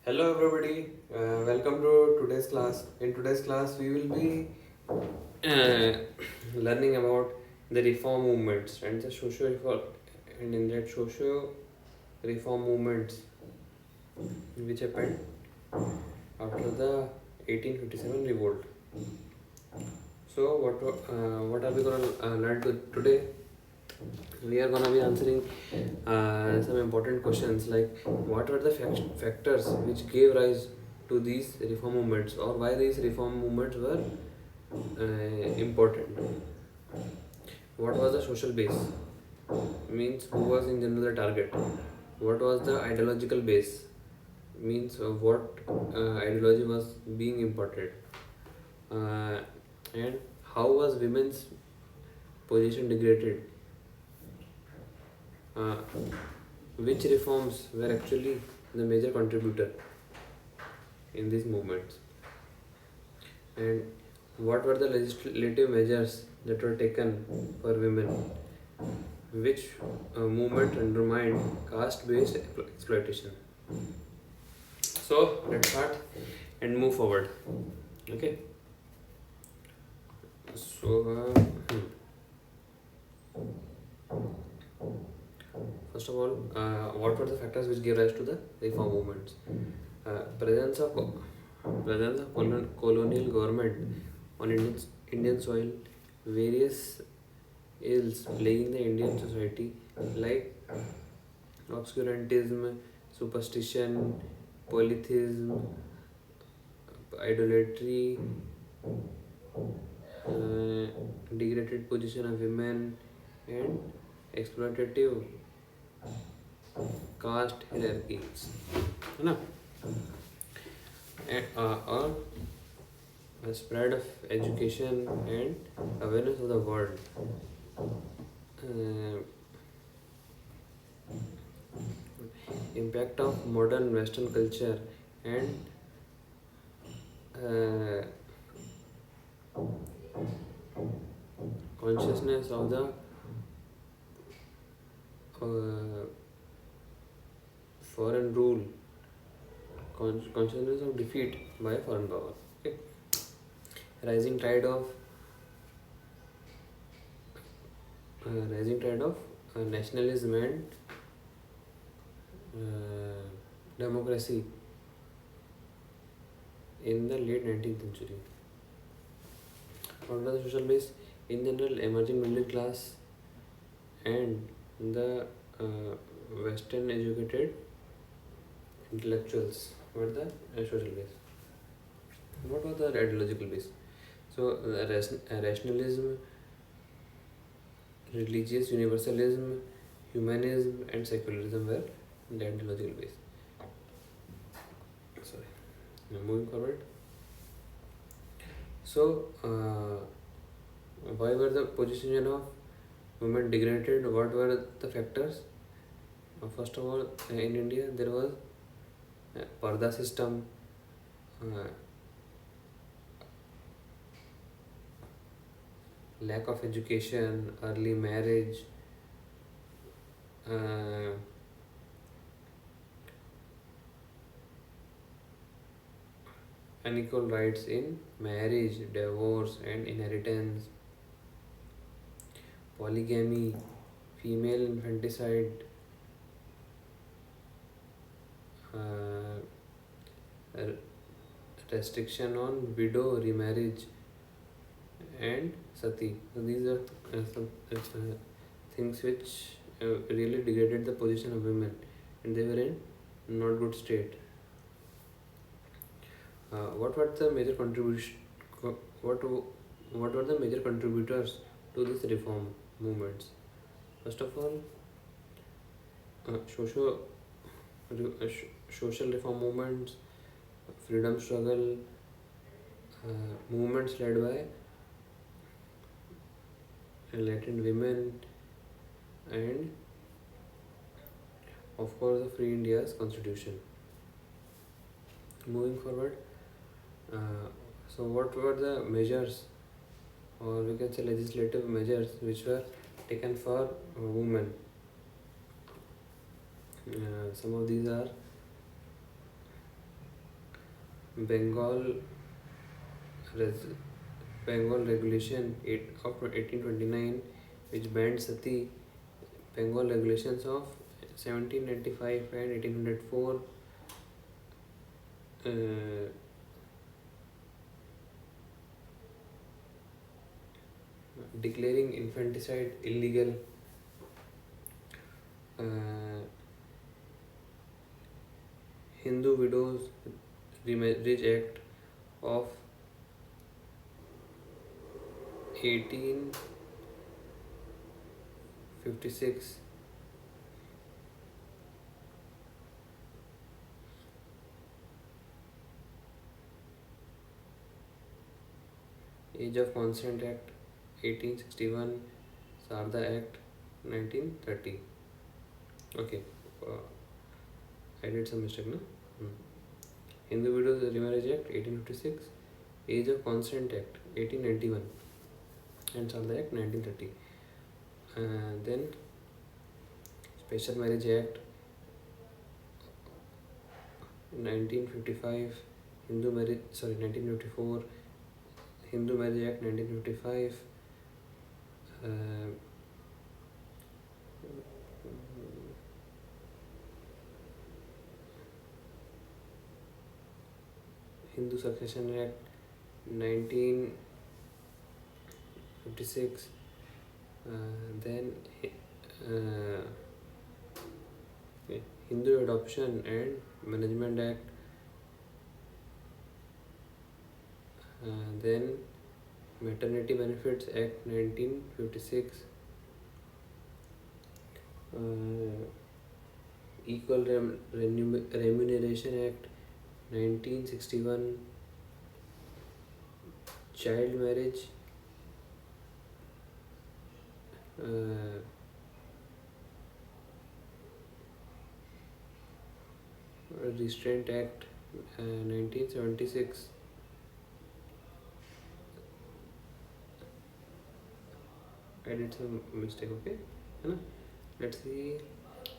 Hello everybody, welcome to today's class. In today's class, we will be uh, learning about the reform movements and the socio reform, and in that socio reform movements which happened after the 1857 revolt. So what are we gonna learn today? We are gonna be answering some important questions like what were the factors which gave rise to these reform movements, or why these reform movements were important. What was the social base? Means who was in general the target. What was the ideological base? Means what ideology was being imported. And how was women's position degraded? uh, which reforms were actually the major contributor in these movements, and what were the legislative measures that were taken for women, which movement undermined caste-based exploitation. So let's start and move forward. Okay. So first of all, what were the factors which gave rise to the reform movements? Presence of colonial government on Indian soil, various ills plaguing the Indian society like obscurantism, superstition, polytheism, idolatry, degraded position of women, and exploitative caste hierarchies. है ना? And or a spread of education and awareness of the world. Uh, Impact of modern Western culture and uh, consciousness of the foreign rule, consciousness of defeat by foreign power. Okay. Rising tide of nationalism and democracy in the late 19th century. What was the social base? In general, emerging middle class and the Western educated intellectuals were the social base. What was the ideological base? So, rationalism, religious universalism, humanism, and secularism were the ideological base. Sorry. Now moving forward. So, why were the position of women degraded? What were the factors? First of all, in India there was parda system, lack of education, early marriage, unequal rights in marriage, divorce, and inheritance, polygamy, female infanticide, restriction on widow remarriage, and sati. So these are some things which really degraded the position of women, and they were in not good state. What were the major contribution? What were the major contributors to this reform movements? First of all, social social reform movements, freedom struggle, movements led by enlightened women, and of course the Free India's constitution. Moving forward, so what were the measures, or we can say legislative measures, which were taken for women? Some of these are Bengal res- Bengal Regulation 8 of 1829, which banned sati. Bengal Regulations of 1795 and 1804, uh, declaring infanticide illegal. Uh, Hindu Widows Remarriage Act of 1856, Age of Consent Act 1861, Sarda Act 1930. Okay, uh, I did some mistake, no? Hmm. Hindu Widows Remarriage Act 1856, Age of Consent Act 1891, and Sarda Act 1930. Then Special Marriage Act 1955, 1954, Hindu Marriage Act 1955, uh, Hindu Succession Act 1956, then uh, Hindu Adoption and Management Act, then Maternity Benefits Act 1956, Equal Remuneration Act 1961, Child Marriage Restraint Act 1976. I did some mistake, okay? है ना? Let's see.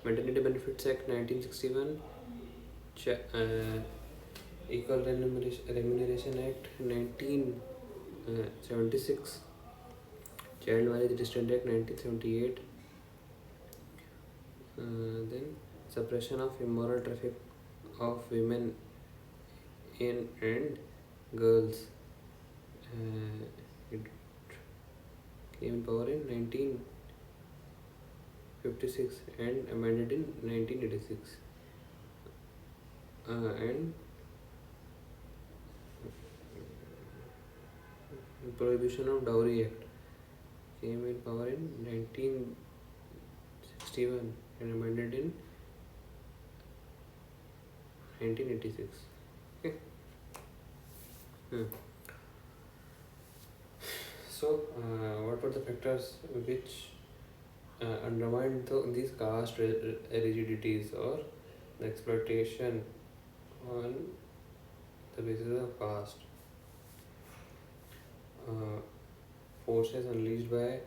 Maternity Benefits Act 1961, Equal Remuneration Act 1976, Child Marriage Restraint Act 1978, then Suppression of Immoral Traffic of Women and Girls. It came in power in 1956 and amended in 1986. And Prohibition of Dowry Act came in power in 1961 and amended in 1986. Okay. So, what were the factors which undermined these caste rigidities or the exploitation on the basis of caste? Forces unleashed by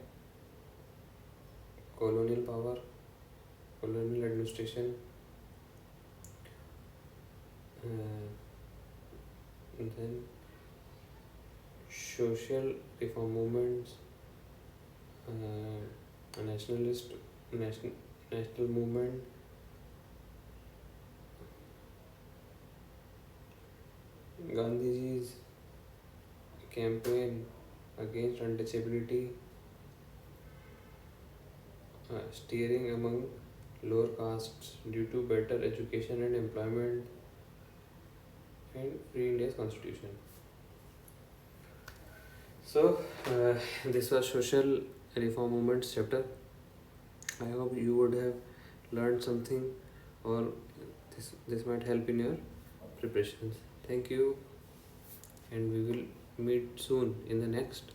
colonial power, colonial administration, and then social reform movements, national movement, Gandhiji's campaign against untouchability, steering among lower castes due to better education and employment, and Free India's constitution. So, this was social reform movements chapter. I hope you would have learned something, or this might help in your preparations. Thank you, and we will meet soon in the next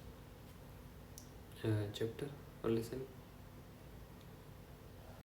chapter or lesson.